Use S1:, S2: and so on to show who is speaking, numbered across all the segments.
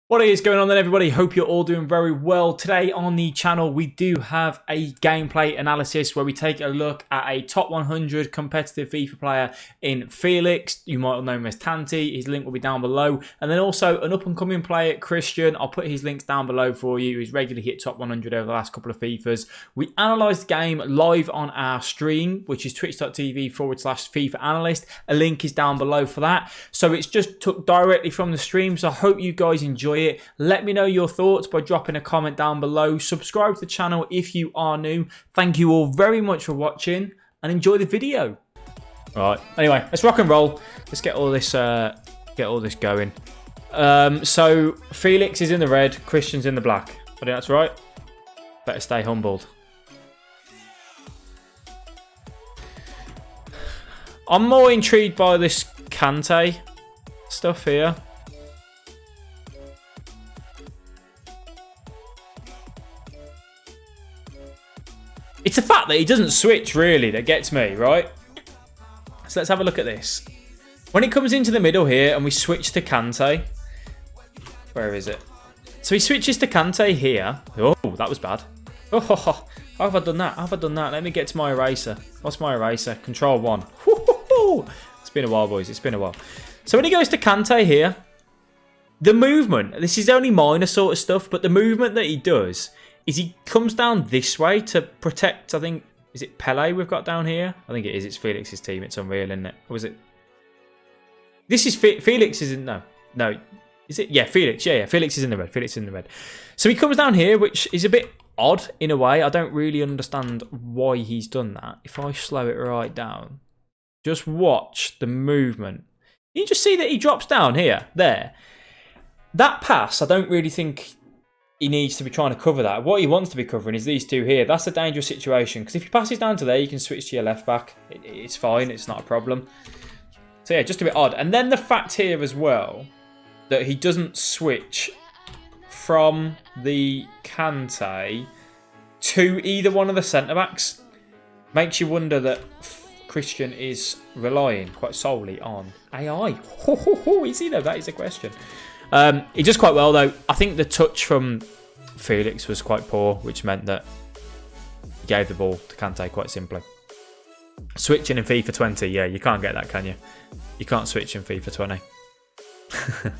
S1: What is going on then, everybody? Hope you're all doing very well. Today on the channel we do have a gameplay analysis where we take a look at a top 100 competitive FIFA player in Felix. You might know him as Tanti. His link will be down below. And then also an up-and-coming player, Christian. I'll put his links down below for you. He's regularly hit top 100 over the last couple of FIFAs. We analysed the game live on our stream, which is twitch.tv/FIFA Analyst. A link is down below for that. So it's just took directly from the stream. So I hope you guys enjoy it. Let me know your thoughts by dropping a comment down below. Subscribe to the channel if you are new. Thank you all very much for watching and enjoy the video. Right. Anyway, let's rock and roll. Let's get all this going. So Felix is in the red, Christian's in the black. I think that's right. Better stay humbled. I'm more intrigued by this Kante stuff here. It's the fact that he doesn't switch, really, that gets me, right? So let's have a look at this. When it comes into the middle here and we switch to Kante. Where is it? So he switches to Kante here. Oh, that was bad. Oh, how have I done that? How have I done that? Let me get to my eraser. What's my eraser? Control 1. It's been a while, boys. It's been a while. So when he goes to Kante here, the movement, this is only minor sort of stuff, but the movement that he does is he comes down this way to protect, I think, is it Pele we've got down here? I think it is. It's Felix's team. It's unreal, isn't it? Or was it? This is Felix, isn't? No. Is it? Yeah, Felix. Yeah. Felix is in the red. Felix is in the red. So he comes down here, which is a bit odd in a way. I don't really understand why he's done that. If I slow it right down, just watch the movement. You just see that he drops down here, there. That pass, I don't really think he needs to be trying to cover that. What he wants to be covering is these two here. That's a dangerous situation because if he passes down to there, you can switch to your left back. It's fine. It's not a problem. So yeah, just a bit odd. And then the fact here as well that he doesn't switch from the Kante to either one of the centre-backs makes you wonder that Christian is relying quite solely on AI. Is he though? That is the question. He does quite well though. I think the touch from Felix was quite poor, which meant that he gave the ball to Kante quite simply. Switching in FIFA 20, yeah, you can't get that, can you? You can't switch in FIFA 20.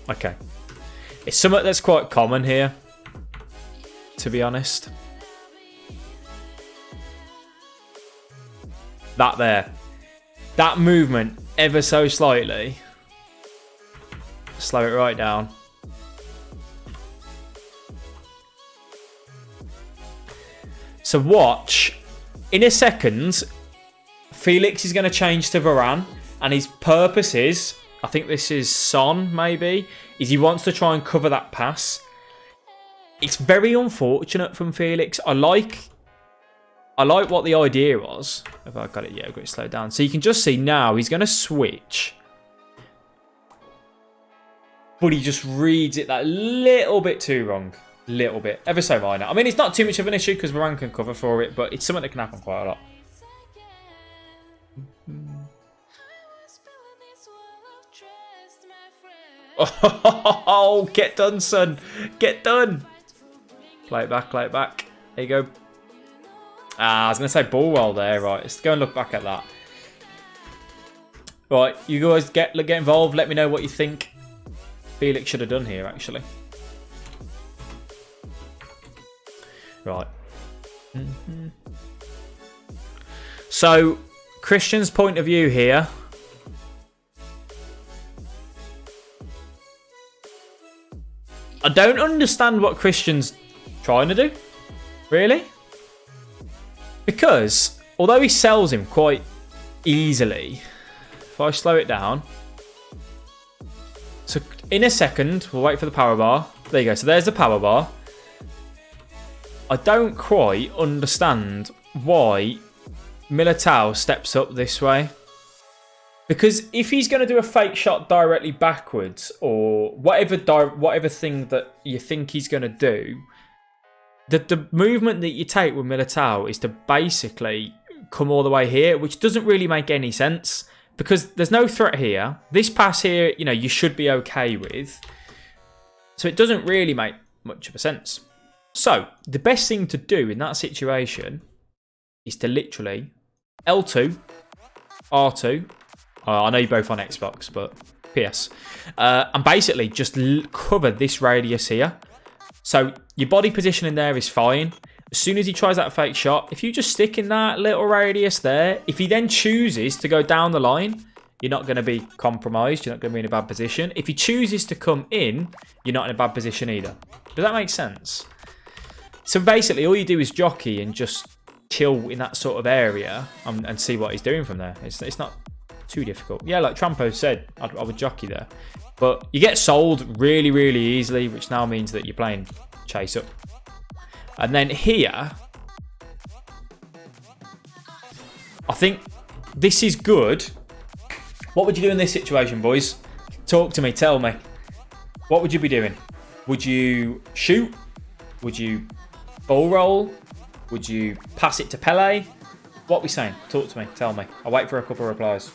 S1: Okay. It's something that's quite common here, to be honest. That there. That movement ever so slightly. Slow it right down. So watch. In a second, Felix is going to change to Varane. And his purpose is, I think this is Son maybe, is he wants to try and cover that pass. It's very unfortunate from Felix. I like what the idea was. Have I got it? Yeah, I've got it slowed down. So you can just see now he's going to switch. But he just reads it that little bit too wrong. Little bit. Ever so minor. I mean, it's not too much of an issue because Varane can cover for it, but it's something that can happen quite a lot. Oh, get done, son. Get done. Play it back, play it back. There you go. I was going to say ball roll there. Right, let's go and look back at that. Right, you guys get involved. Let me know what you think Felix should have done here, actually. Right. So, Christian's point of view here. I don't understand what Christian's trying to do, really. Because, although he sells him quite easily, if I slow it down. So, in a second, we'll wait for the power bar. There you go. So, there's the power bar. I don't quite understand why Militao steps up this way. Because if he's going to do a fake shot directly backwards or whatever thing that you think he's going to do, the movement that you take with Militao is to basically come all the way here, which doesn't really make any sense because there's no threat here. This pass here, you know, you should be okay with. So it doesn't really make much of a sense. So the best thing to do in that situation is to literally L2, R2. I know you're both on Xbox, but PS. And basically just cover this radius here. So your body position in there is fine. As soon as he tries that fake shot, if you just stick in that little radius there, if he then chooses to go down the line, you're not going to be compromised. You're not going to be in a bad position. If he chooses to come in, you're not in a bad position either. Does that make sense? So basically, all you do is jockey and just chill in that sort of area and see what he's doing from there. It's not too difficult. Yeah, like Trampo said, I would jockey there. But you get sold really, really easily, which now means that you're playing chase up. And then here, I think this is good. What would you do in this situation, boys? Talk to me, tell me. What would you be doing? Would you shoot? Would you ball roll? Would you pass it to Pele? What are we saying? Talk to me, tell me. I'll wait for a couple of replies.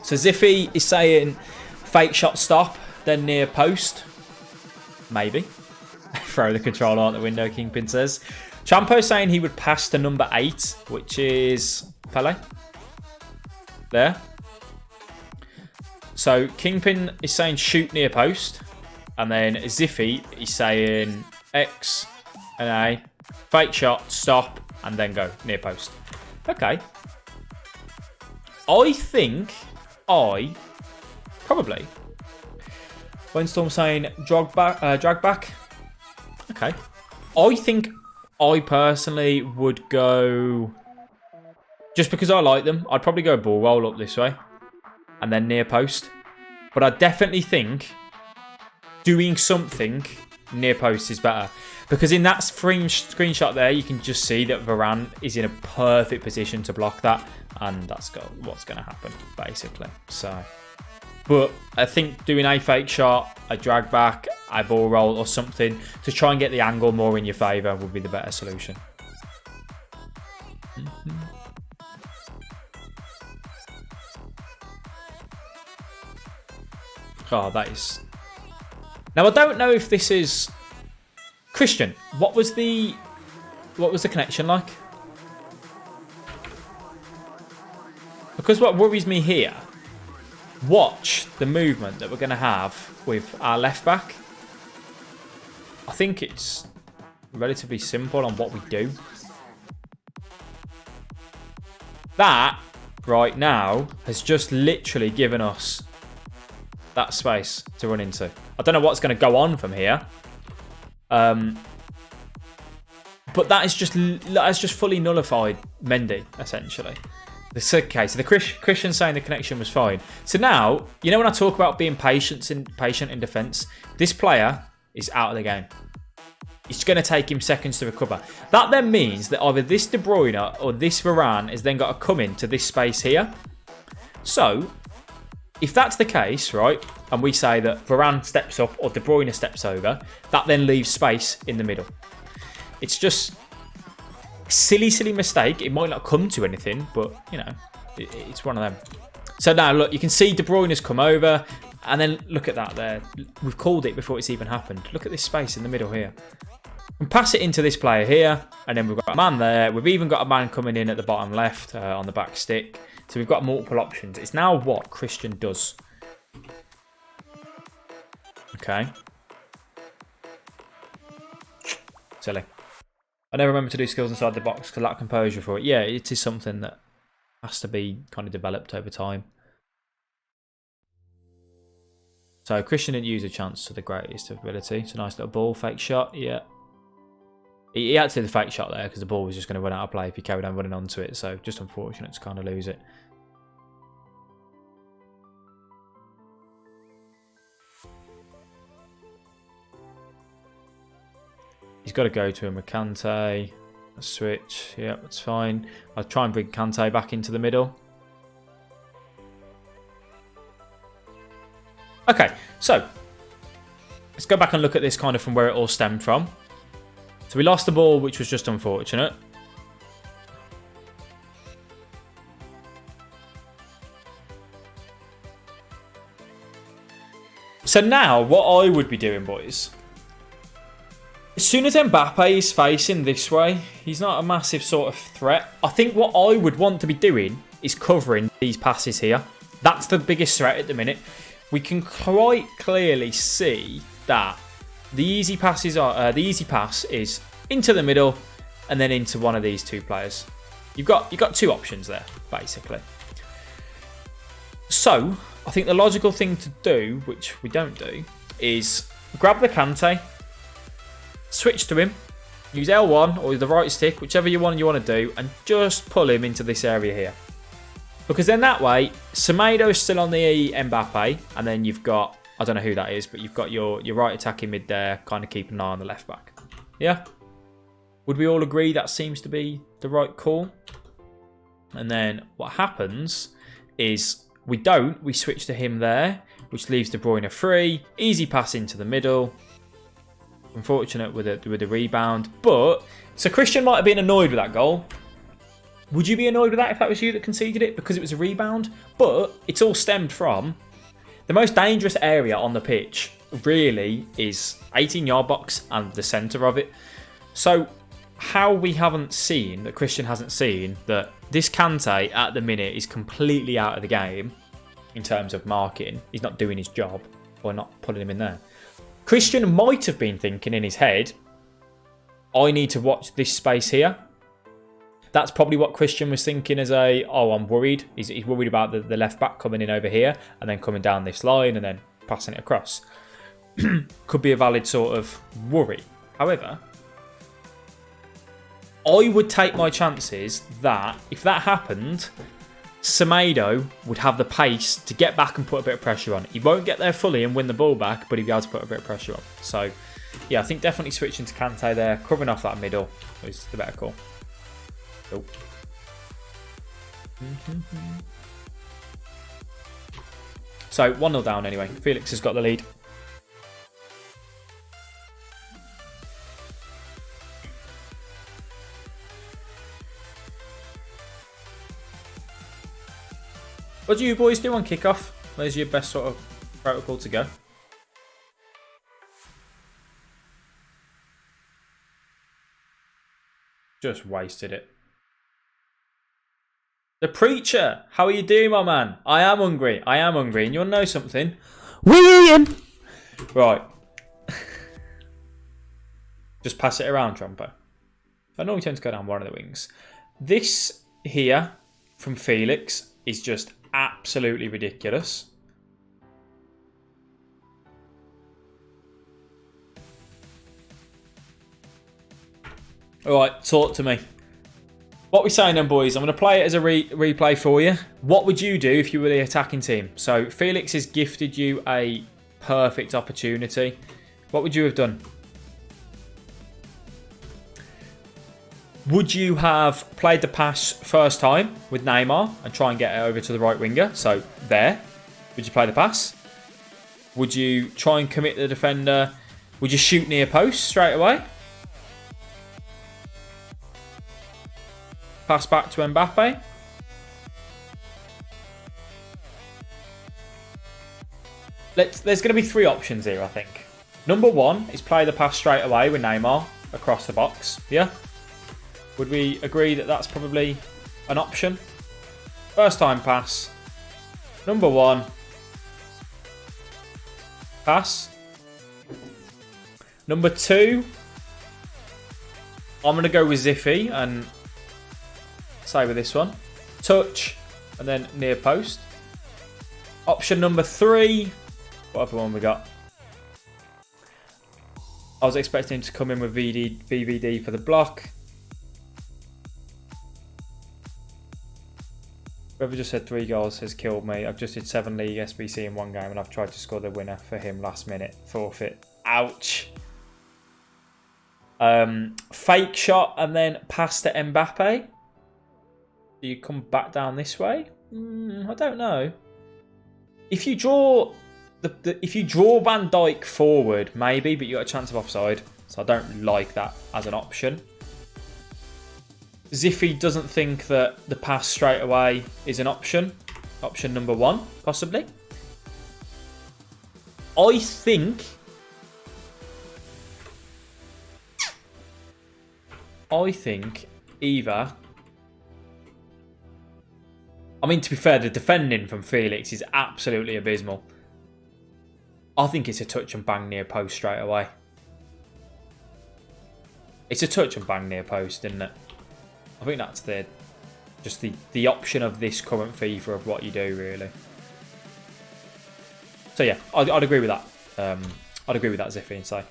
S1: So Ziffy is saying fake shot stop, then near post. Maybe. Throw the controller out the window, Kingpin says. Champo saying he would pass to number 8, which is Pele. There. So Kingpin is saying shoot near post. And then Ziffy is saying X and A. Fake shot, stop, and then go near post. Okay. I think probably. Windstorm saying drag back. Okay. I think I personally would go, just because I like them, I'd probably go ball roll up this way and then near post. But I definitely think doing something near post is better, because in that screenshot there, you can just see that Varane is in a perfect position to block that, and that's what's going to happen basically. So, but I think doing a fake shot, a drag back, a ball roll or something to try and get the angle more in your favour would be the better solution. Oh, that is... Now, I don't know if this is... Christian, what was the connection like? Because what worries me here, watch the movement that we're going to have with our left back. I think it's relatively simple on what we do. That, right now, has just literally given us that space to run into. I don't know what's going to go on from here. But that is just fully nullified Mendy, essentially. Okay, so the Christian saying the connection was fine. So now, you know when I talk about being patient in defence, this player is out of the game. It's going to take him seconds to recover. That then means that either this De Bruyne or this Varane has then got to come into this space here. So, if that's the case, right, and we say that Varane steps up or De Bruyne steps over, that then leaves space in the middle. It's just a silly mistake. It might not come to anything, but, you know, it's one of them. So now, look, you can see De Bruyne has come over, and then look at that there. We've called it before it's even happened. Look at this space in the middle here. We pass it into this player here, and then we've got a man there. We've even got a man coming in at the bottom left on the back stick. So we've got multiple options. It's now what Christian does. Okay. Silly. I never remember to do skills inside the box because I lack composure for it. Yeah, it is something that has to be kind of developed over time. So Christian didn't use a chance to the greatest ability. It's a nice little ball, fake shot. Yeah. He had to do the fake shot there because the ball was just going to run out of play if he carried on running onto it. So just unfortunate to kind of lose it. He's got to go to him with Kante. A switch. Yeah, that's fine. I'll try and bring Kante back into the middle. Okay, so let's go back and look at this kind of from where it all stemmed from. So we lost the ball, which was just unfortunate. So now, what I would be doing, boys, as soon as Mbappe is facing this way, he's not a massive sort of threat. I think what I would want to be doing is covering these passes here. That's the biggest threat at the minute. We can quite clearly see that the easy passes are the easy pass is into the middle and then into one of these two players. You've got two options there, basically. So I think the logical thing to do, which we don't do, is grab the Kante, switch to him, use L1 or the right stick, whichever you want to do, and just pull him into this area here. Because then that way, Semedo's still on the Mbappe, and then you've got, I don't know who that is, but you've got your right attacking mid there, kind of keeping an eye on the left back. Yeah? Would we all agree that seems to be the right call? And then what happens is we switch to him there, which leaves De Bruyne free, easy pass into the middle. Unfortunate with a rebound, but so Christian might have been annoyed with that goal. Would you be annoyed with that if that was you that conceded it because it was a rebound? But it's all stemmed from the most dangerous area on the pitch really is 18-yard box and the centre of it. So how we haven't seen, that Christian hasn't seen, that this Kante at the minute is completely out of the game in terms of marking. He's not doing his job or not putting him in there. Christian might have been thinking in his head, I need to watch this space here. That's probably what Christian was thinking as I'm worried. He's worried about the left back coming in over here and then coming down this line and then passing it across. Could be a valid sort of worry. However, I would take my chances that if that happened, Semedo would have the pace to get back and put a bit of pressure on. He won't get there fully and win the ball back, but he'll be able to put a bit of pressure on. So, yeah, I think definitely switching to Kante there, covering off that middle is the better call. Oh. So 1-0 down anyway. Felix has got the lead. What do you boys do on kickoff? Where's your best sort of protocol to go? Just wasted it. The Preacher, how are you doing, my man? I am hungry. I am hungry. And you want to know something? We're eating. Right. Just pass it around, Trumpo. I normally tend to go down one of the wings. This here from Felix is just absolutely ridiculous. All right, talk to me. What we saying then, boys? I'm going to play it as a replay for you. What would you do if you were the attacking team? So Felix has gifted you a perfect opportunity. What would you have done? Would you have played the pass first time with Neymar and try and get it over to the right winger? So there. Would you play the pass? Would you try and commit the defender? Would you shoot near post straight away? Pass back to Mbappe. There's going to be three options here, I think. Number one is play the pass straight away with Neymar across the box. Yeah? Would we agree that that's probably an option? First time pass. Number one. Pass. Number two. I'm going to go with Ziffy and say with this one. Touch and then near post. Option number three. What other one we got? I was expecting him to come in with VVD for the block. Whoever just said 3 goals has killed me. I've just did 7 league SBC in one game and I've tried to score the winner for him last minute. Forfeit. Ouch. Fake shot and then pass to Mbappe. Do you come back down this way? I don't know. If you draw if you draw Van Dijk forward, maybe, but you got a chance of offside. So I don't like that as an option. Ziffy doesn't think that the pass straight away is an option. Option number one, possibly. I think either... I mean, to be fair, the defending from Felix is absolutely abysmal. I think it's a touch and bang near post straight away. It's a touch and bang near post, isn't it? I think that's just the option of this current FIFA of what you do, really. So yeah, I'd agree with that. I'd agree with that, Ziffy, and say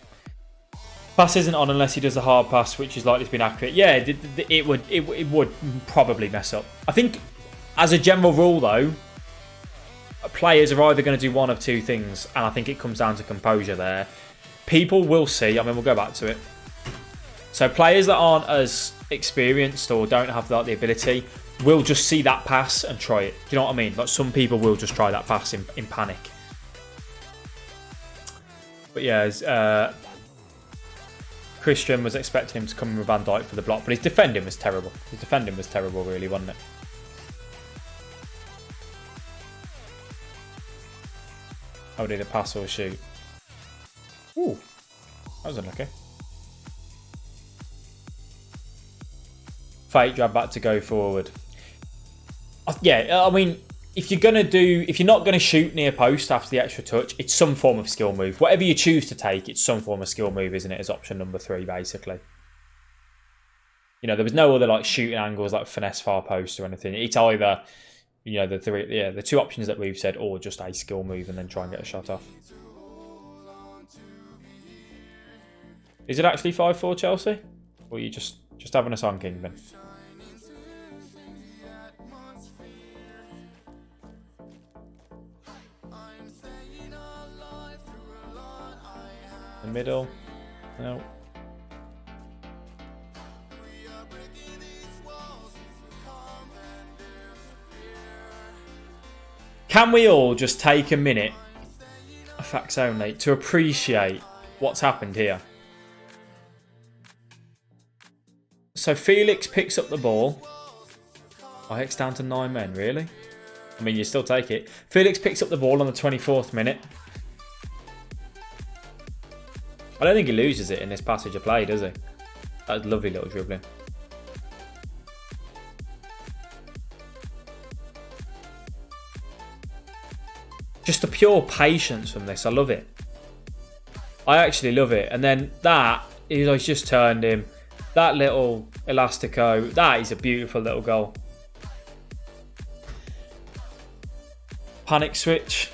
S1: pass isn't on unless he does the hard pass, which is likely to be inaccurate. Yeah, it would probably mess up. I think, as a general rule, though, players are either going to do one of two things, and I think it comes down to composure there. People will see. I mean, we'll go back to it. So players that aren't as experienced or don't have the ability will just see that pass and try it. Do you know what I mean? Like, some people will just try that pass in panic. But yeah, Christian was expecting him to come with Van Dijk for the block, but his defending was terrible. His defending was terrible, really, wasn't it? Oh, did a pass or a shoot? Ooh, that was unlucky. Fake grab back to go forward. Yeah, I mean, if you're not gonna shoot near post after the extra touch, it's some form of skill move. Whatever you choose to take, it's some form of skill move, isn't it? As option number 3, basically. You know, there was no other like shooting angles like finesse far post or anything. It's either, you know, the two options that we've said, or just a skill move and then try and get a shot off. Is it actually 5-4 Chelsea? Or are you just having us on, Kingman? The middle. No. Can we all just take a minute, facts only, to appreciate what's happened here? So Felix picks up the ball. Ajax down to 9 men, really? I mean, you still take it. Felix picks up the ball on the 24th minute. I don't think he loses it in this passage of play, does he? That's a lovely little dribbling. Just the pure patience from this. I love it. I actually love it. And then that, he's just turned him. That little elastico, that is a beautiful little goal. Panic switch.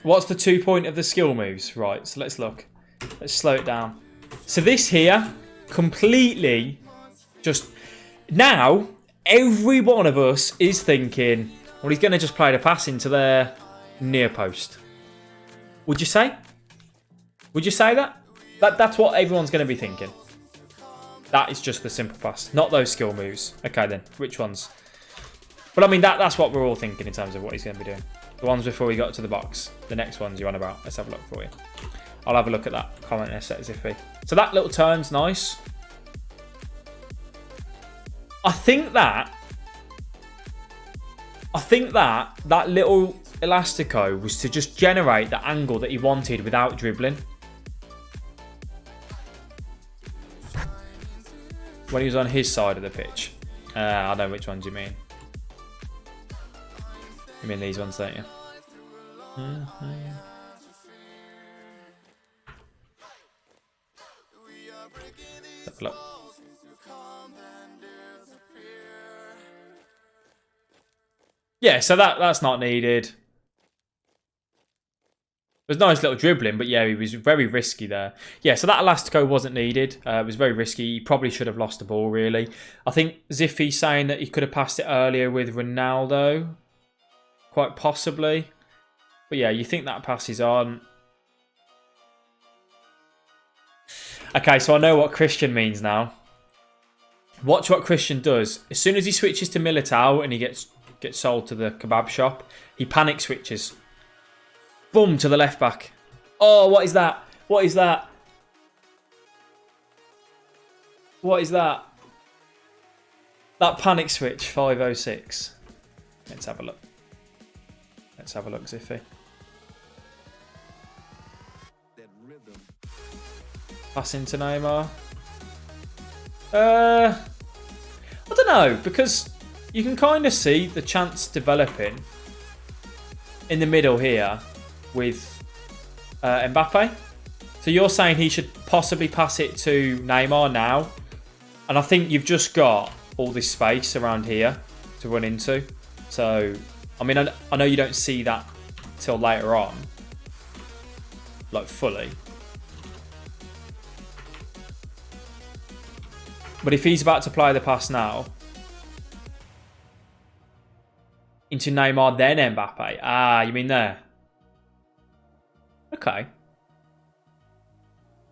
S1: What's the 2 point of the skill moves? Right, so let's look. Let's slow it down. So this here, completely just... Now, every one of us is thinking, well, he's going to just play the pass into their near post. Would you say? Would you say that? That's what everyone's going to be thinking. That is just the simple pass, not those skill moves. Okay then, which ones? But I mean, that's what we're all thinking in terms of what he's going to be doing. The ones before we got to the box. The next ones you're on about. Let's have a look for you. I'll have a look at that comment in a sec, Ziffy. So that little turn's nice. I think that little elastico was to just generate the angle that he wanted without dribbling. When he was on his side of the pitch. I know which ones you mean. You mean these ones, don't you? Have a look. Yeah, so that's not needed. It was nice little dribbling, but yeah, he was very risky there. Yeah, so that elastico wasn't needed. It was very risky. He probably should have lost the ball, really. I think Ziffy saying that he could have passed it earlier with Ronaldo. Quite possibly. But yeah, you think that pass is on. Okay, so I know what Christian means now. Watch what Christian does. As soon as he switches to Militao and he gets sold to the kebab shop, he panic switches. Boom, to the left back. Oh, what is that? What is that? What is that? That panic switch, 506. Let's have a look. Let's have a look, Ziffy. Passing to Neymar. I don't know, because you can kind of see the chance developing in the middle here with Mbappe. So you're saying he should possibly pass it to Neymar now. And I think you've just got all this space around here to run into. So, I mean, I know you don't see that till later on. Like, fully. But if he's about to play the pass now into Neymar, then Mbappe. Ah, you mean there? Okay.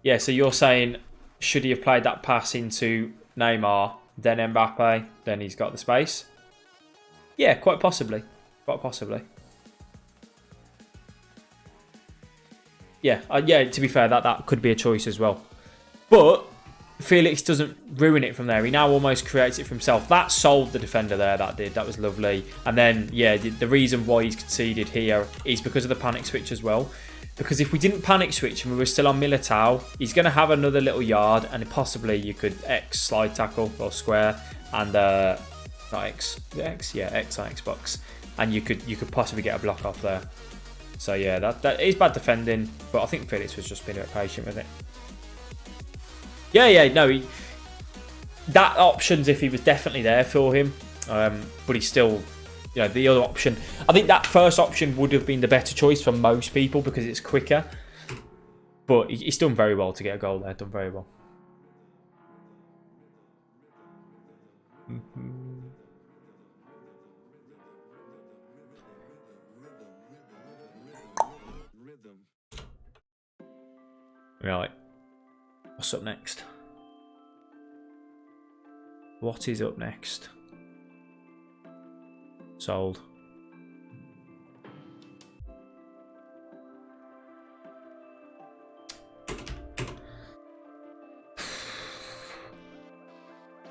S1: Yeah, so you're saying, should he have played that pass into Neymar, then Mbappe, then he's got the space? Yeah, quite possibly. Quite possibly. Yeah, yeah. To be fair, that could be a choice as well. But Felix doesn't ruin it from there. He now almost creates it for himself. That sold the defender there. That did. That was lovely. And then, yeah, the reason why he's conceded here is because of the panic switch as well. Because if we didn't panic switch and we were still on Militao, he's going to have another little yard, and possibly you could X slide tackle or square, and not X, X, yeah, X on Xbox, and you could possibly get a block off there. So yeah, that is bad defending, but I think Felix was just being a bit patient with it. Yeah, no, that options if he was definitely there for him, but he's still. You know, the other option, I think that first option would have been the better choice for most people because it's quicker. But he's done very well to get a goal there. Done very well. Right. What's up next? What is up next? Sold.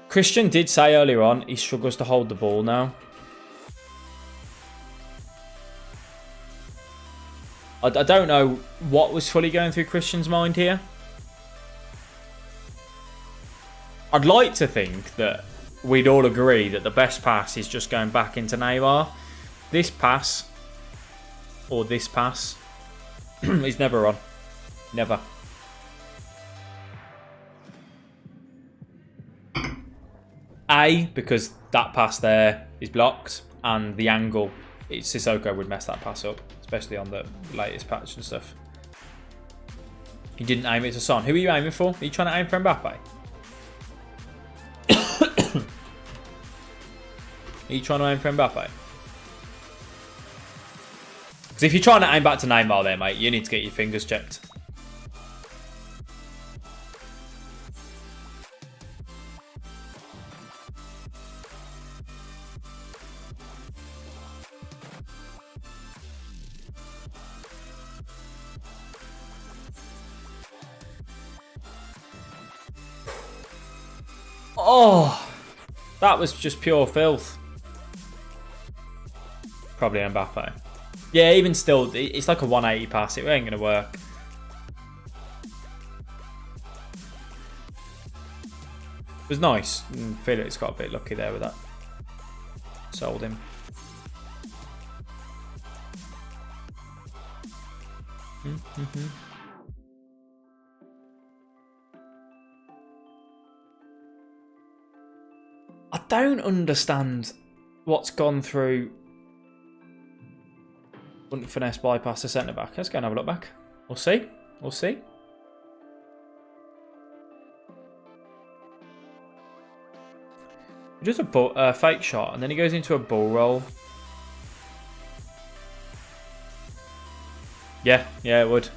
S1: Christian did say earlier on he struggles to hold the ball now. I don't know what was fully going through Christian's mind here. I'd like to think that we'd all agree that the best pass is just going back into Neymar. This pass, or this pass, is never on. Never. A, because that pass there is blocked, and the angle, Sissoko would mess that pass up, especially on the latest patch and stuff. He didn't aim it to Son. Who are you aiming for? Are you trying to aim for Mbappe? Are you trying to aim for Mbappe? Because if you're trying to aim back to Neymar there, mate, you need to get your fingers checked. Oh, that was just pure filth. Probably Mbappe. Yeah, even still, it's like a 180 pass. It ain't going to work. It was nice. Felix got a bit lucky there with that. Sold him. I don't understand what's gone through. Wouldn't finesse bypass the centre back. Let's go and have a look back. We'll see. We'll see. He does a fake shot and then he goes into a ball roll. Yeah, it would.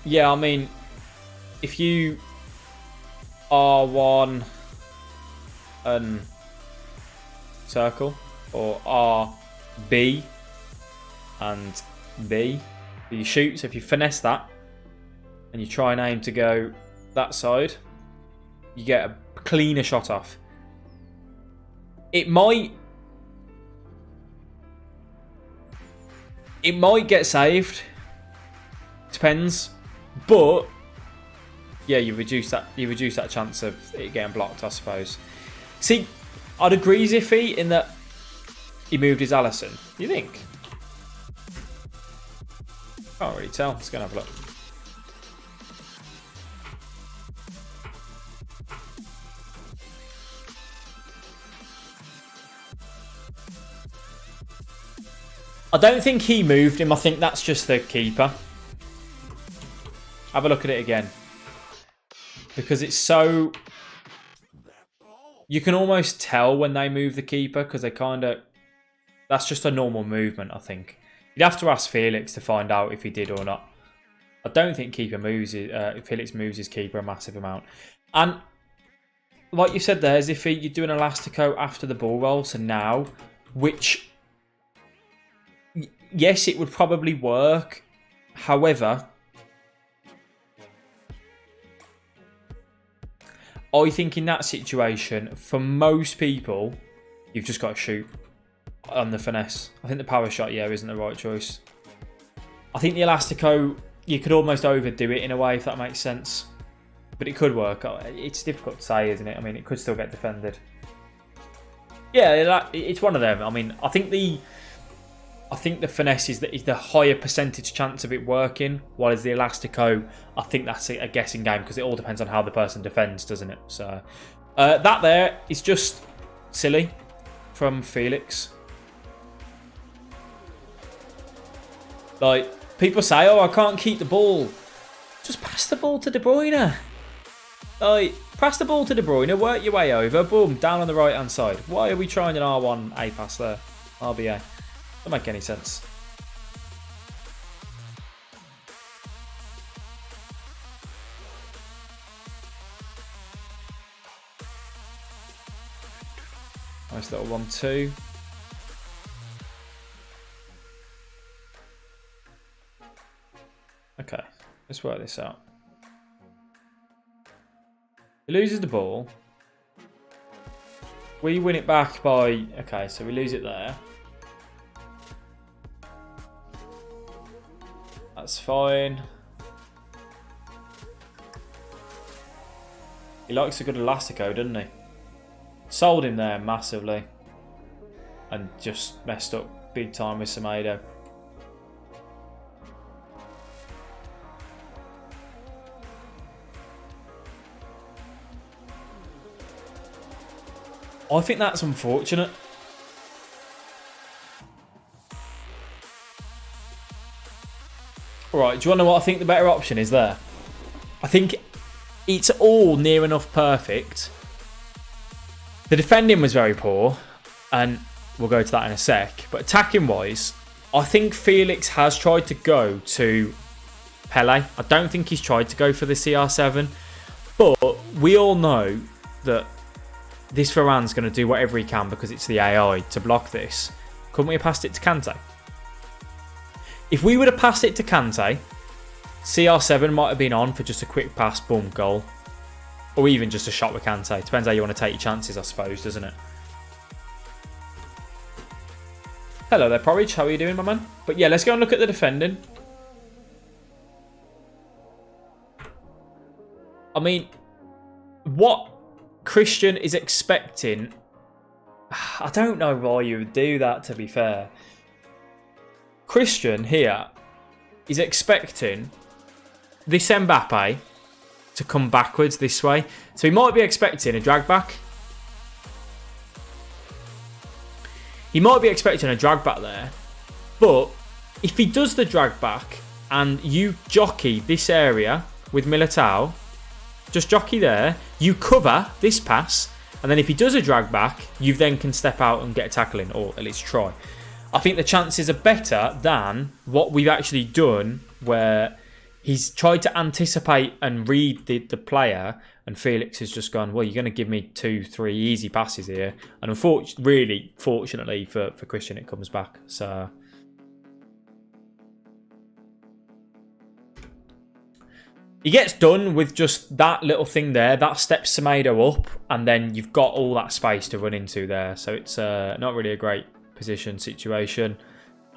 S1: Yeah, I mean, if you R1 and circle, or RB and B, you shoot. So if you finesse that and you try and aim to go that side, you get a cleaner shot off. It might get saved. Depends. But yeah, you reduce that chance of it getting blocked, I suppose. See, I'd agree Ziffy in that he moved his Allison. You think? Can't really tell. Let's go and have a look. I don't think he moved him. I think that's just the keeper. Have a look at it again. Because it's so... You can almost tell when they move the keeper because they kind of... That's just a normal movement, I think. You'd have to ask Felix to find out if he did or not. I don't think Felix moves his keeper a massive amount. And like you said there, if you do an elastico after the ball roll, so now, which... Yes, it would probably work. However, I think in that situation, for most people, you've just got to shoot on the finesse. I think the power shot, yeah, isn't the right choice. I think the elastico, you could almost overdo it in a way, if that makes sense. But it could work. It's difficult to say, isn't it? I mean, it could still get defended. Yeah, it's one of them. I mean, I think the finesse is the higher percentage chance of it working, while the elastico, I think that's a guessing game because it all depends on how the person defends, doesn't it? So that there is just silly from Felix. Like, people say, oh, I can't keep the ball. Just pass the ball to De Bruyne. Like, pass the ball to De Bruyne, work your way over, boom, down on the right-hand side. Why are we trying an R1 A pass there? RBA. Doesn't make any sense. Nice little 1-2. Okay, let's work this out. He loses the ball. We win it back by... Okay, so we lose it there. That's fine. He likes a good elastico, doesn't he? Sold him there massively. And just messed up big time with Semedo. I think that's unfortunate. Right, do you want to know what I think the better option is there? I think it's all near enough perfect. The defending was very poor, and we'll go to that in a sec. But attacking wise, I think Felix has tried to go to Pele. I don't think he's tried to go for the CR7. But we all know that this Varane's going to do whatever he can because it's the AI to block this. Couldn't we have passed it to Kante? If we would have passed it to Kante, CR7 might have been on for just a quick pass, boom, goal. Or even just a shot with Kante. Depends how you want to take your chances, I suppose, doesn't it? Hello there, Porridge. How are you doing, my man? But yeah, let's go and look at the defending. I mean, what Christian is expecting... I don't know why you would do that, to be fair. Christian here is expecting this Mbappe to come backwards this way. So he might be expecting a drag back. He might be expecting a drag back there. But if he does the drag back and you jockey this area with Militao, just jockey there, you cover this pass, and then if he does a drag back, you then can step out and get a tackle in, or at least try. I think the chances are better than what we've actually done, where he's tried to anticipate and read the player, and Felix has just gone, well, you're going to give me 2-3 easy passes here. And unfortunately, fortunately for Christian, it comes back. So He gets done with just that little thing there. That steps Semedo up, and then you've got all that space to run into there. So it's not really a great position situation.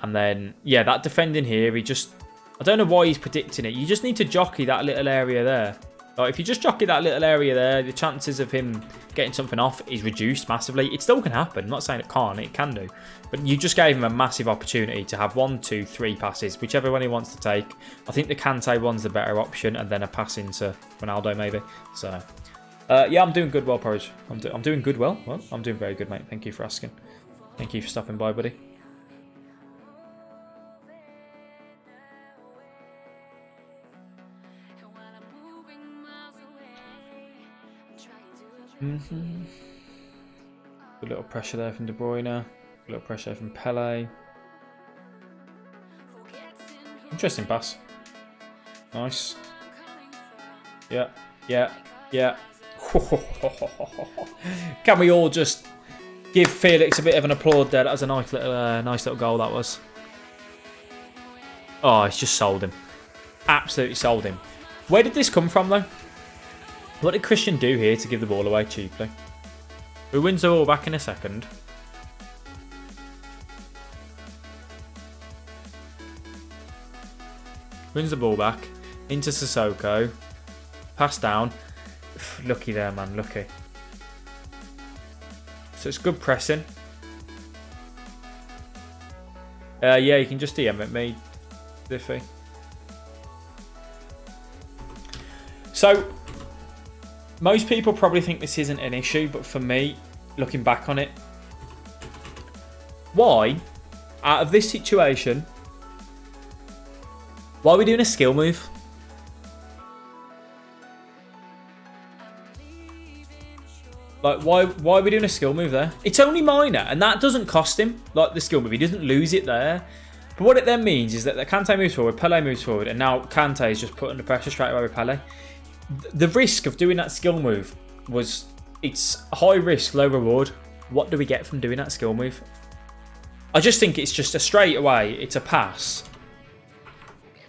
S1: And then, yeah, that defending here, he just... I don't know why he's predicting it. You just need to jockey that little area there. Like, if you just jockey that little area there, the chances of him getting something off is reduced massively. It still can happen. I'm not saying it can't. It can do. But you just gave him a massive opportunity to have 1, 2, 3 passes, whichever one he wants to take. I think the Kante one's the better option, and then a pass into Ronaldo maybe. So, yeah, I'm doing good well, Porridge. I'm doing good well. Well, I'm doing very good, mate. Thank you for asking. Thank you for stopping by, buddy. A little pressure there from De Bruyne. A little pressure from Pele. Interesting pass. Nice. Yeah, yeah, yeah. Can we all just give Felix a bit of an applaud there? That was a nice little goal, that was. Oh, it's just sold him. Absolutely sold him. Where did this come from, though? What did Christian do here to give the ball away cheaply? Who wins the ball back in a second? Wins the ball back. Into Sissoko. Pass down. Lucky there, man. Lucky. So it's good pressing. Yeah, you can just DM at me, Diffie. So... most people probably think this isn't an issue, but for me, looking back on it, why, out of this situation, why are we doing a skill move? Like, why are we doing a skill move there? It's only minor, and that doesn't cost him, like the skill move. He doesn't lose it there. But what it then means is that the Kante moves forward, Pele moves forward, and now Kante is just put under pressure straight away with Pele. The risk of doing that skill move was, it's high risk, low reward. What do we get from doing that skill move? I just think it's just a straight away, it's a pass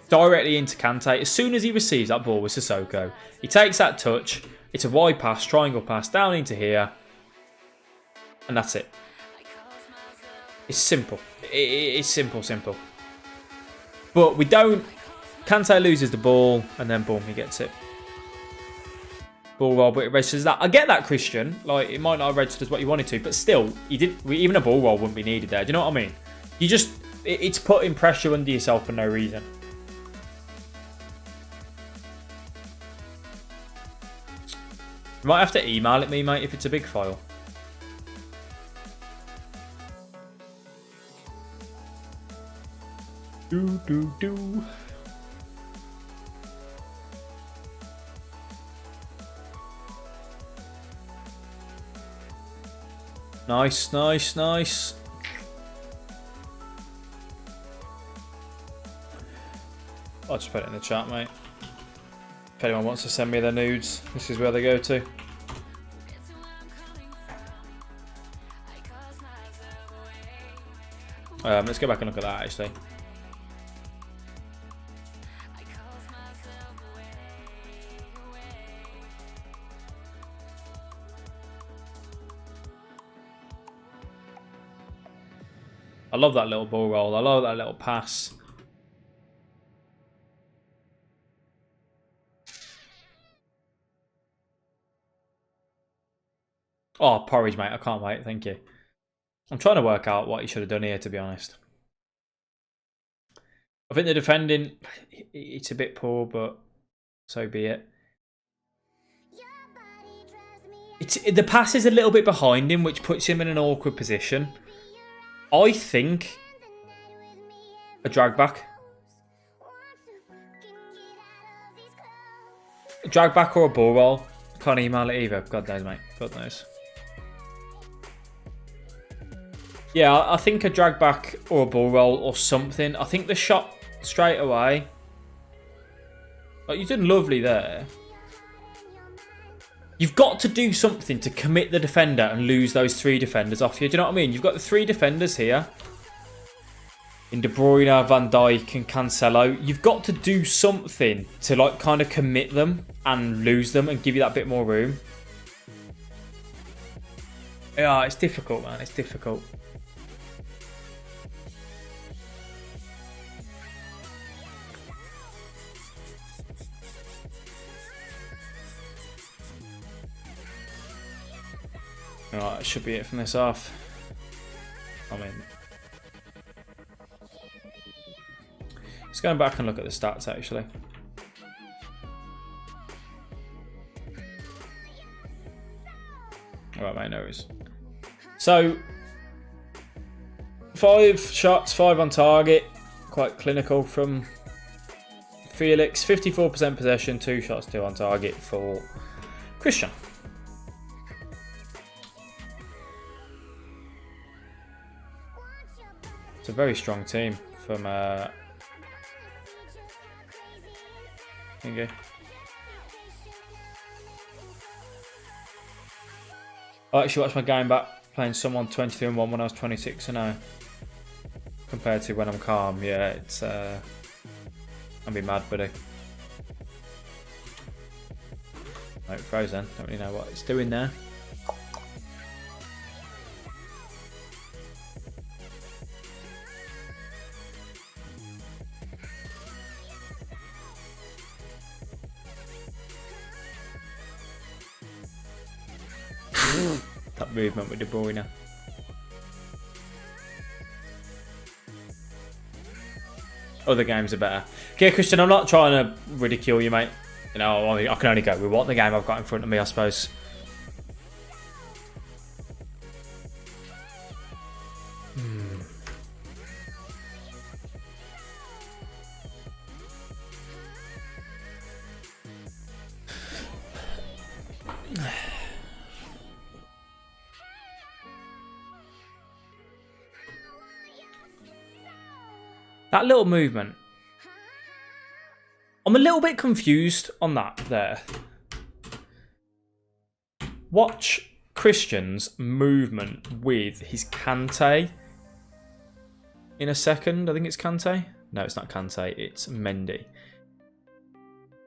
S1: directly into Kante. As soon as he receives that ball with Sissoko, he takes that touch, it's a wide pass, triangle pass, down into here, and that's it. It's simple. It's simple. But we don't... Kante loses the ball, and then boom, he gets it. Ball roll, but it registers that. I get that, Christian. Like, it might not have registered what you wanted to, but still, even a ball roll wouldn't be needed there. Do you know what I mean? You just, it's putting pressure under yourself for no reason. You might have to email it me, mate, if it's a big file. Do. Nice. I'll just put it in the chat, mate. If anyone wants to send me their nudes, this is where they go to. Let's go back and look at that, actually. I love that little ball roll. I love that little pass. Oh, porridge, mate. I can't wait. Thank you. I'm trying to work out what he should have done here, to be honest. I think the defending, it's a bit poor, but so be it. The pass is a little bit behind him, which puts him in an awkward position. I think a drag back. A drag back or a ball roll. Can't email it either. God knows, mate. God knows. Yeah, I think a drag back or a ball roll or something. I think the shot straight away. Like, you did lovely there. You've got to do something to commit the defender and lose those 3 defenders off you. Do you know what I mean? You've got the 3 defenders here. in De Bruyne, Van Dijk and Cancelo. You've got to do something to like kind of commit them and lose them and give you that bit more room. Yeah, it's difficult, man. It's difficult. Alright, that should be it from this off. I mean, let's go back and look at the stats actually. Alright, mate, no worries. So, 5 shots, 5 on target. Quite clinical from Felix. 54% possession, 2 shots, 2 on target for Christian. It's a very strong team from Inge. I actually watched my game back playing someone 23-1 when I was 26-0 compared to when I'm calm. Yeah, it's I'll be mad, buddy. No, it froze then. Don't really know what it's doing there. That movement with De Bruyne. Other games are better. Okay, Christian, I'm not trying to ridicule you, mate. You know, I can only go with what the game I've got in front of me, I suppose. That little movement. I'm a little bit confused on that there. Watch Christian's movement with his Kante in a second. I think it's Kante. No, it's not Kante. It's Mendy.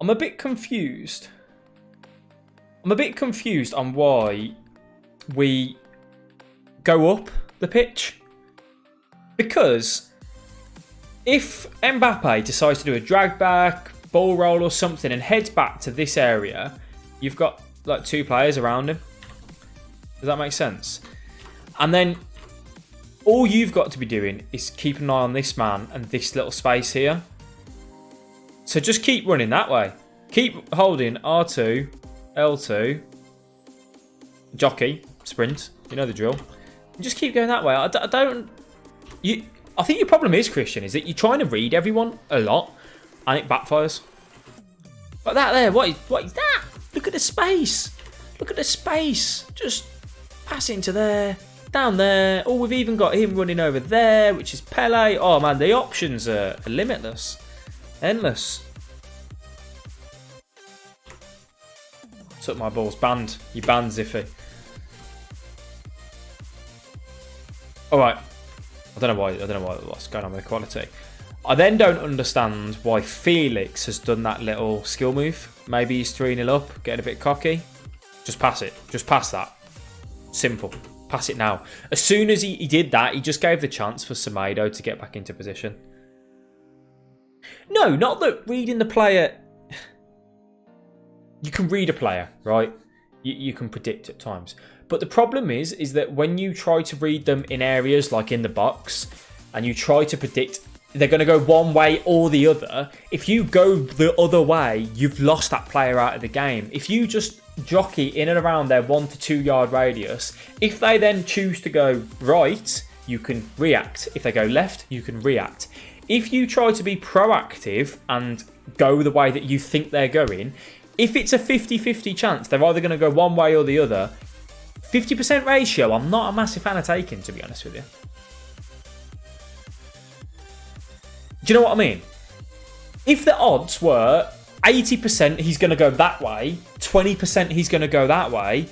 S1: I'm a bit confused. I'm a bit confused on why we go up the pitch. Because if Mbappe decides to do a drag back, ball roll or something and heads back to this area, you've got like 2 players around him. Does that make sense? And then all you've got to be doing is keep an eye on this man and this little space here. So just keep running that way. Keep holding R2, L2, jockey, sprint. You know the drill. And just keep going that way. I think your problem is, Christian, is that you're trying to read everyone a lot and it backfires. But that there, what is that? Look at the space. Look at the space. Just pass into there, down there. Oh, we've even got him running over there, which is Pele. Oh, man, the options are limitless. Endless. Took my balls. Banned. You banned Ziffy. Alright. I don't know what's going on with the quality. I then don't understand why Felix has done that little skill move. Maybe he's 3-0 up, getting a bit cocky. Just pass it. Just pass that. Simple. Pass it now. As soon as he did that, he just gave the chance for Semedo to get back into position. No, not that reading the player. You can read a player, right? You can predict at times. But the problem is that when you try to read them in areas like in the box and you try to predict they're going to go one way or the other, if you go the other way, you've lost that player out of the game. If you just jockey in and around their 1 to 2 yard radius, if they then choose to go right, you can react. If they go left, you can react. If you try to be proactive and go the way that you think they're going, if it's a 50-50 chance, they're either going to go one way or the other. 50% ratio, I'm not a massive fan of taking, to be honest with you. Do you know what I mean? If the odds were 80% he's going to go that way, 20% he's going to go that way,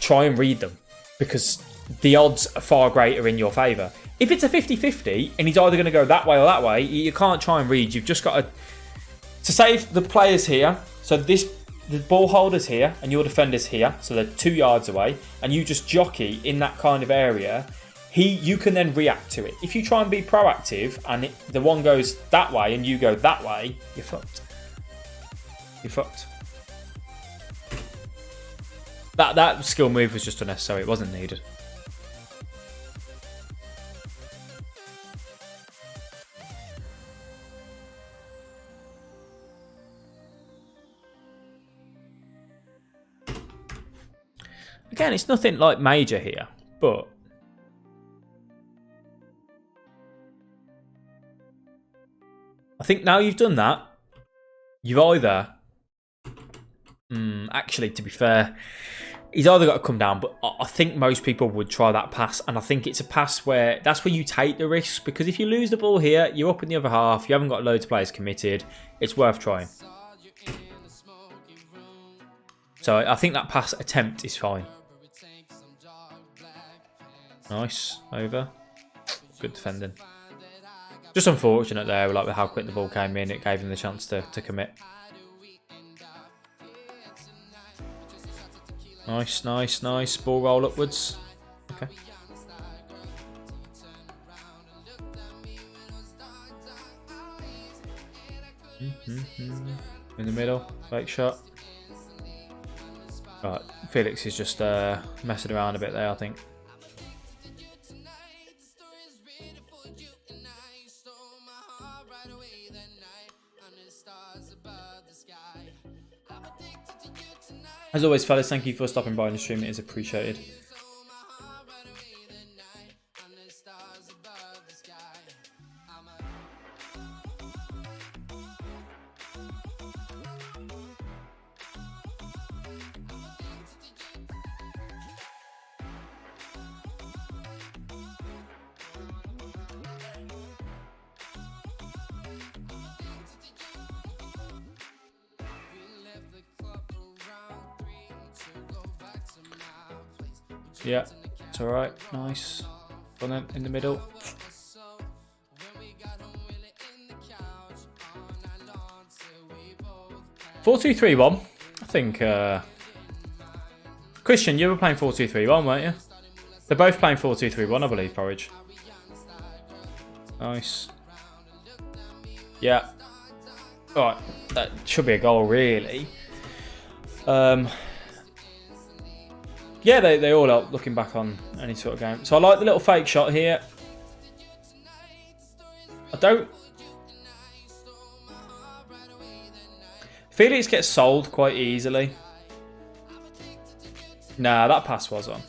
S1: try and read them. Because the odds are far greater in your favour. If it's a 50-50 and he's either going to go that way or that way, you can't try and read. You've just got to save the players here. So the ball holder's here and your defender's here. So they're 2 yards away. And you just jockey in that kind of area. You can then react to it. If you try and be proactive and the one goes that way and you go that way, you're fucked. You're fucked. That skill move was just unnecessary. It wasn't needed. Again, it's nothing like major here, but I think now you've done that, you've either actually, to be fair, he's either got to come down, but I think most people would try that pass, and I think it's a pass where that's where you take the risk, because if you lose the ball here, you're up in the other half, you haven't got loads of players committed, it's worth trying. So I think that pass attempt is fine. Nice, over. Good defending. Just unfortunate there, like with how quick the ball came in, it gave him the chance to commit. Nice, nice, nice. Ball roll upwards. Okay. In the middle, fake shot. Right, Felix is just messing around a bit there, I think. As always, fellas, thank you for stopping by and stream. It is appreciated. Yeah, it's alright. Nice. Go on then, in the middle. 4-2-3-1. I think, Christian, you were playing 4-2-3-1, weren't you? They're both playing 4-2-3-1, I believe, Porridge. Nice. Yeah. Alright, that should be a goal, really. Yeah, they all help looking back on any sort of game. So I like the little fake shot here. I don't... Felix gets sold quite easily. Nah, that pass was on.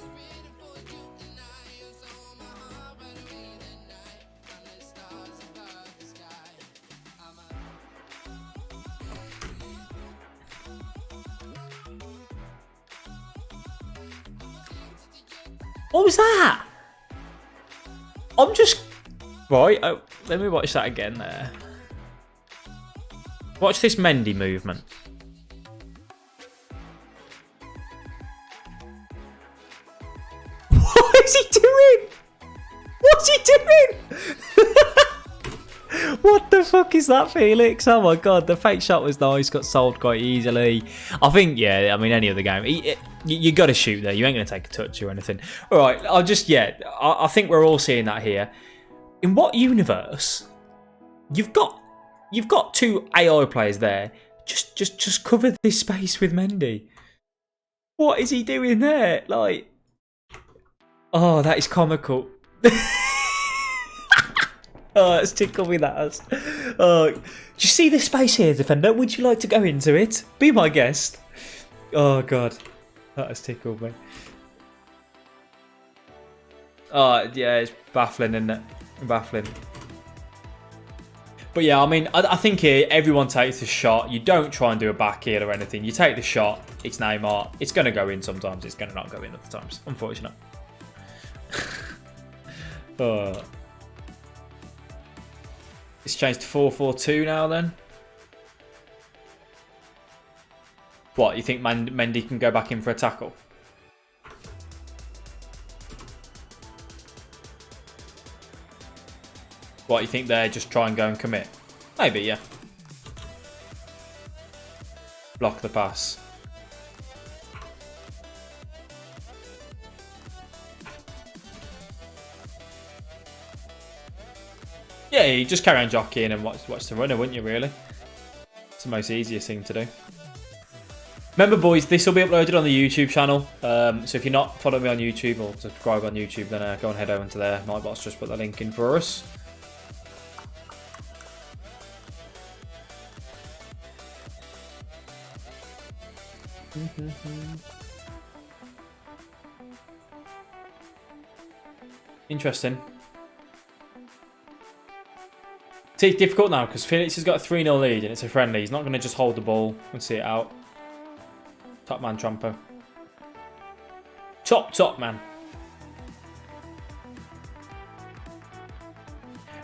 S1: What was that? I'm just... Right, oh, let me watch that again there. Watch this Mendy movement. What is he doing? What's he doing? What the fuck is that, Felix? Oh my god, the fake shot was nice, got sold quite easily. I think, yeah, I mean, any other game, you got to shoot there. You ain't going to take a touch or anything. All right, I'll just, yeah, I think we're all seeing that here. In what universe? You've got 2 AI players there. Just cover this space with Mendy. What is he doing there? Like, oh, that is comical. Oh, it's tickled me, that has. Oh, do you see this space here, defender? Would you like to go into it? Be my guest. Oh god, that has tickled me. Oh yeah, it's baffling, isn't it? Baffling. But yeah, I mean, I think here everyone takes a shot. You don't try and do a back heel or anything. You take the shot. It's Neymar. It's going to go in sometimes. It's going to not go in other times. Unfortunate. Oh. It's changed to 4-4-2 now then. What, you think Mendy can go back in for a tackle? What, you think they're just try and go and commit? Maybe, yeah. Block the pass. Yeah, you just carry on jockeying and watch the runner, wouldn't you, really? It's the most easiest thing to do. Remember, boys, this will be uploaded on the YouTube channel. So if you're not following me on YouTube or subscribe on YouTube, then go and head over to there. My boss just put the link in for us. Interesting. See, it's difficult now because Felix has got a 3-0 lead and it's a friendly. He's not going to just hold the ball and see it out. Top man, Trampo. Top man.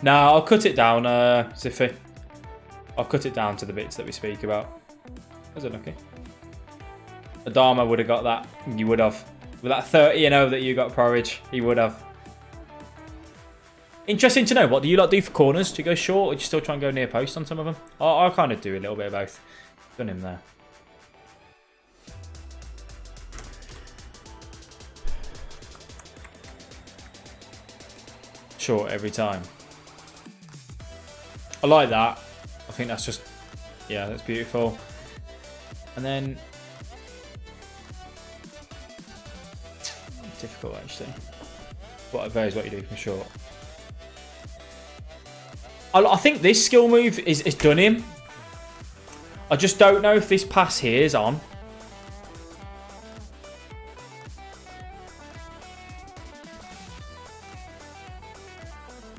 S1: Nah, I'll cut it down, Ziffy. I'll cut it down to the bits that we speak about. Was it lucky? Adama would have got that. You would have. With that 30-0 that you got, Porridge, he would have. Interesting to know. What do you lot do for corners? Do you go short or do you still try and go near post on some of them? I kind of do a little bit of both. Done him there. Short every time. I like that. I think that's just... Yeah, that's beautiful. And then... Difficult, actually. But it varies what you do from short. I think this skill move is done him. I just don't know if this pass here is on.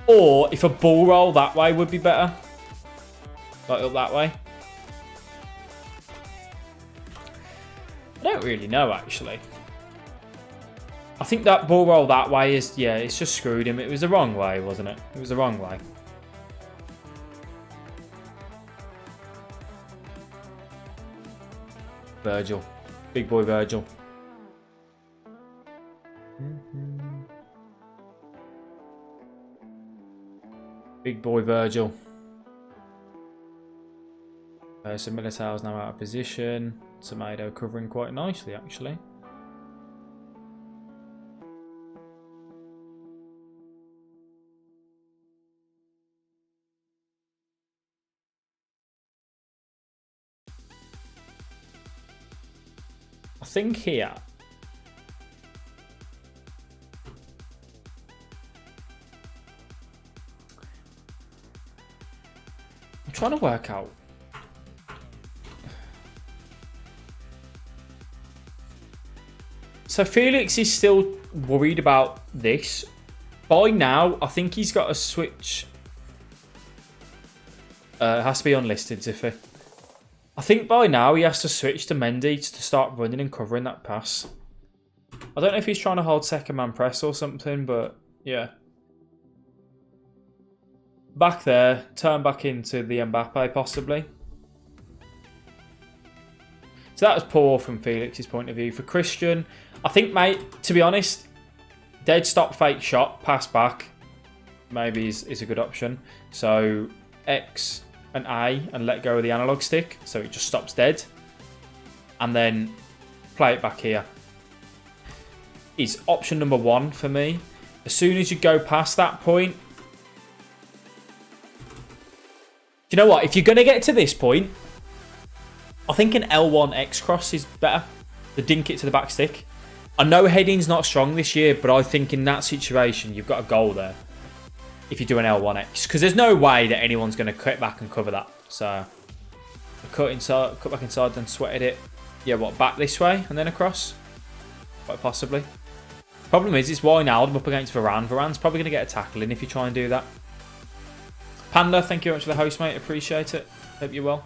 S1: Or if a ball roll that way would be better. Like up that way. I don't really know, actually. I think that ball roll that way is... Yeah, it's just screwed him. It was the wrong way, wasn't it? It was the wrong way. Virgil. Big boy Virgil. Big boy Virgil. So Militao's now out of position. Tomato covering quite nicely, actually. I think here... I'm trying to work out... So Felix is still worried about this. By now, I think he's got a switch. It has to be unlisted, Ziffy. I think by now he has to switch to Mendy to start running and covering that pass. I don't know if he's trying to hold second man press or something, but yeah. Back there, turn back into the Mbappe possibly. So that was poor from Felix's point of view. For Christian, I think, mate, to be honest, dead stop fake shot, pass back, maybe is a good option. So X and A and let go of the analog stick so it just stops dead. And then play it back here. Is option number 1 for me. As soon as you go past that point, you know what? If you're going to get to this point, I think an L1 X cross is better. The dink it to the back stick. I know heading's not strong this year, but I think in that situation, you've got a goal there. If you do an L1X. Because there's no way that anyone's going to cut back and cover that. So, cut back inside, then sweated it. Yeah, what, back this way and then across? Quite possibly. Problem is, it's Wijnaldum up against Varane. Varane's probably going to get a tackle in if you try and do that. Panda, thank you very much for the host, mate. Appreciate it. Hope you're well.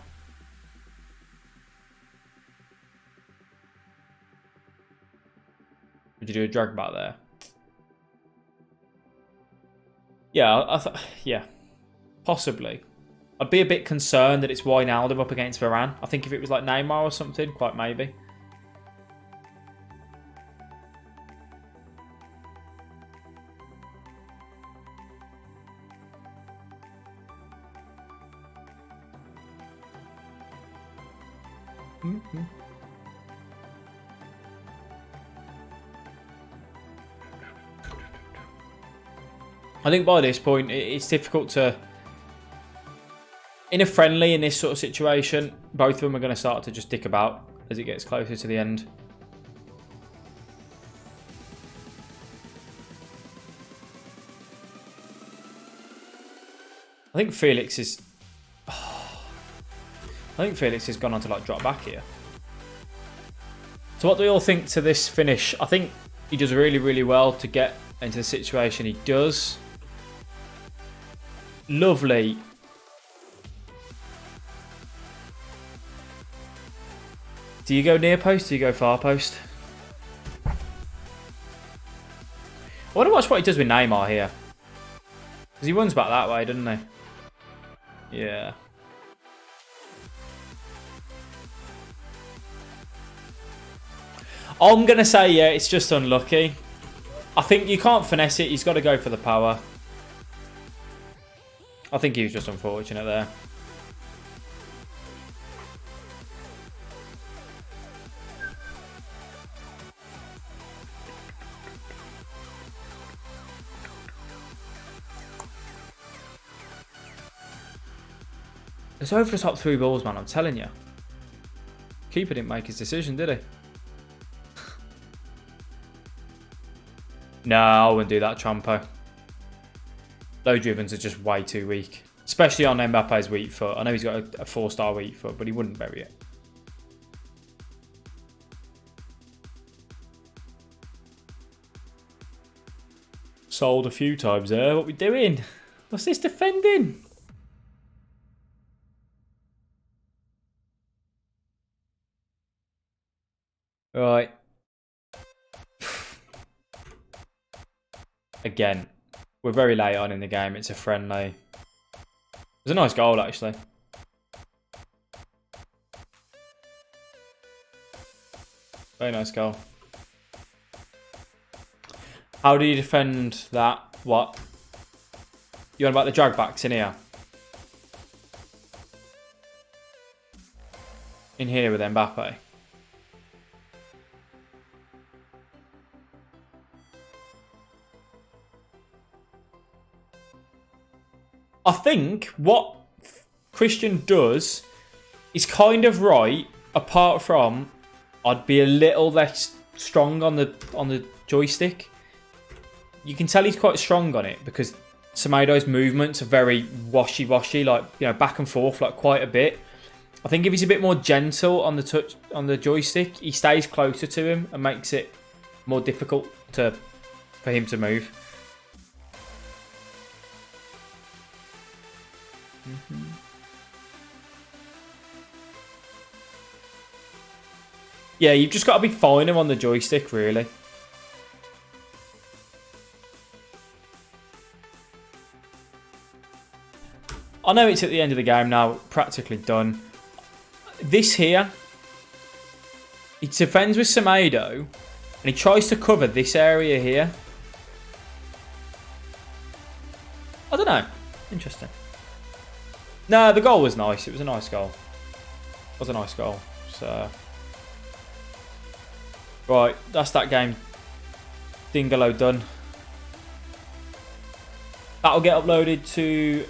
S1: Would you do a drag back there? Yeah, yeah, possibly. I'd be a bit concerned that it's Wijnaldum up against Varane. I think if it was like Neymar or something, quite maybe. I think by this point, it's difficult to... In a friendly, in this sort of situation, both of them are going to start to just dick about as it gets closer to the end. I think Felix is... I think Felix has gone on to like drop back here. So what do we all think to this finish? I think he does really, really well to get into the situation he does. Lovely. Do you go near post? Do you go far post? I want to watch what he does with Neymar here. Because he runs back that way, doesn't he? Yeah. I'm going to say, yeah, it's just unlucky. I think you can't finesse it. He's got to go for the power. I think he was just unfortunate there. It's over the top 3 balls, man. I'm telling you. Keeper didn't make his decision, did he? No, I wouldn't do that, Trampo. Low drivens are just way too weak. Especially on Mbappe's weak foot. I know he's got a 4-star weak foot, but he wouldn't bury it. Sold a few times there. What we doing? What's this defending? Right. Again, we're very late on in the game. It's a friendly. It was a nice goal, actually. Very nice goal. How do you defend that? What? You on about the drag backs in here? In here with Mbappe. I think what Christian does is kind of right, apart from I'd be a little less strong on the joystick. You can tell he's quite strong on it because Semedo's movements are very washy-washy, like, you know, back and forth like quite a bit. I think if he's a bit more gentle on the touch on the joystick, he stays closer to him and makes it more difficult for him to move. Yeah, you've just got to be finer on the joystick, really. I know it's at the end of the game now, practically done. This here, he defends with Semedo, and he tries to cover this area here. I don't know. Interesting. No, the goal was nice. It was a nice goal. It was a nice goal. So, right, that's that game. Dingalo done. That'll get uploaded to